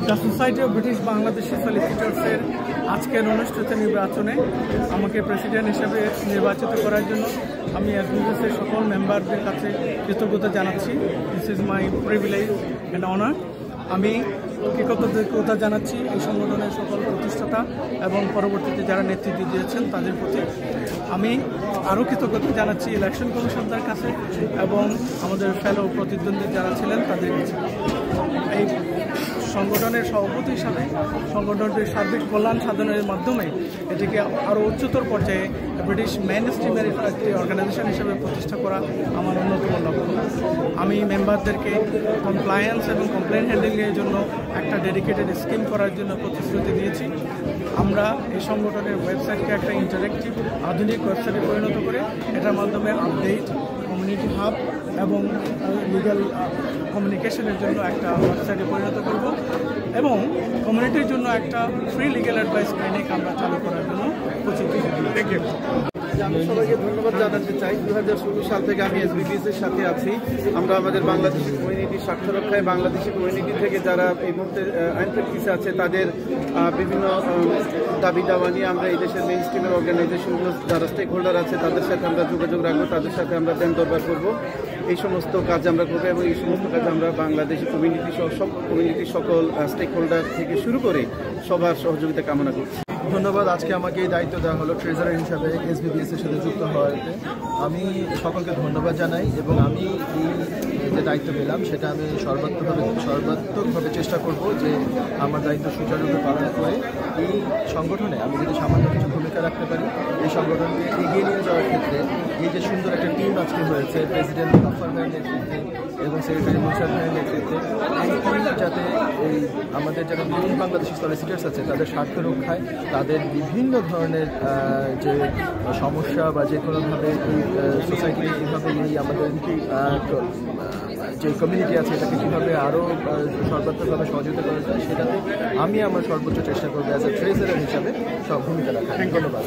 The society of British Bangladeshi সলিসিটরসের আজকের অনুষ্ঠিত নির্বাচনে আমাকে প্রেসিডেন্ট হিসেবে নির্বাচিত করার জন্য আমি এসবিবিএসের সকল মেম্বারদের কাছে কৃতজ্ঞতা জানাচ্ছি। This is my privilege and honour. আমি কৃতজ্ঞতা জানাচ্ছি এই সংগঠনের সকল প্রতিষ্ঠাতা এবং পরবর্তীতে যারা নেতৃত্ব দিয়েছেন তাদের প্রতি। আমি আরও কৃতজ্ঞতা জানাচ্ছি ইলেকশন কমিশনদের কাছে এবং আমাদের ফেলো প্রতিদ্বন্দ্বী যারা ছিলেন তাদের কাছে। এই সংগঠনের সভাপতি হিসাবে সংগঠনটির সার্বিক কল্যাণ সাধনের মাধ্যমে এটিকে আরও উচ্চতর পর্যায়ে ব্রিটিশ মেইন স্ট্রিমের একটি অর্গানাইজেশন হিসেবে প্রতিষ্ঠা করা আমার অন্যতম লক্ষ্য। আমি মেম্বারদেরকে কমপ্লায়েন্স এবং কমপ্লেন হ্যান্ডেলিংয়ের জন্য একটা ডেডিকেটেড স্কিম করার জন্য প্রতিশ্রুতি দিয়েছি। আমরা এই সংগঠনের ওয়েবসাইটকে একটা ইন্টারেক্টিভ আধুনিক ওয়েবসাইটে পরিণত করে এটার মাধ্যমে আপডেট, কমিউনিটি হাব এবং লিগ্যাল কমিউনিকেশনের জন্য একটা ওয়েবসাইটে পরিণত করব এবং কমিউনিটির জন্য একটা ফ্রি লিগ্যাল অ্যাডভাইস ক্লিনিক আমরা চালু করার জন্য প্রস্তুতি নিচ্ছি। আমি সবাইকে ধন্যবাদ জানাতে চাই। 2016 সাল থেকে আমি এসবিবিএসের সাথে আছি। আমরা আমাদের বাংলাদেশি কমিউনিটির স্বার্থ রক্ষায় বাংলাদেশি কমিউনিটি থেকে যারা এই মুহূর্তে আইন প্র্যাকটিসে আছে তাদের বিভিন্ন দাবি দাওয়া নিয়ে আমরা এই দেশের মেইন স্ট্রিমের অর্গানাইজেশনগুলো যারা স্টেক হোল্ডার আছে তাদের সাথে আমরা যোগাযোগ রাখবো, তাদের সাথে আমরা দেন দরবার করবো। এই সমস্ত কাজ আমরা করবো এবং এই সমস্ত কাজ আমরা বাংলাদেশি কমিউনিটি সহ সব কমিউনিটির সকল স্টেক হোল্ডার থেকে শুরু করে সবার সহযোগিতা কামনা করছি। ধন্যবাদ। আজকে আমাকে এই দায়িত্ব দেওয়া হলো ট্রেজারার হিসাবে এসবিবিএস এর সাথে যুক্ত হওয়াতে। আমি সকলকে ধন্যবাদ জানাই এবং আমি এই যে দায়িত্ব পেলাম সেটা আমি সর্বাত্মকভাবে চেষ্টা করব যে আমার দায়িত্ব সুচারুরূপে পালন করে এই সংগঠনে আমি যদি সামান্য কিছু ভূমিকা রাখতে পারি, এই সংগঠনকে এগিয়ে নিয়ে যাওয়ার ক্ষেত্রে এই যে সুন্দর একটা টিম আজকে হয়েছে প্রেসিডেন্ট গফফার ভাইয়ের নেতৃত্বে এবং সেক্রেটারি মুশারফ ভাইয়ের নেতৃত্বে, এই টিম যাতে এই আমাদের যারা ব্রিটিশ বাংলাদেশি সলিসিটার্স আছে তাদের স্বার্থ রক্ষায় তাদের বিভিন্ন ধরনের যে সমস্যা বা যে কোনোভাবে এই সোসাইটিকে কীভাবে এই আমাদের যে কমিউনিটি আছে এটাকে কীভাবে আরও সর্বাত্মকভাবে সহযোগিতা করা যায় সেটাতে আমি আমার সর্বোচ্চ চেষ্টা করবো অ্যাজ এ ট্রেজারার হিসাবে সব ভূমিকা রাখার। ধন্যবাদ।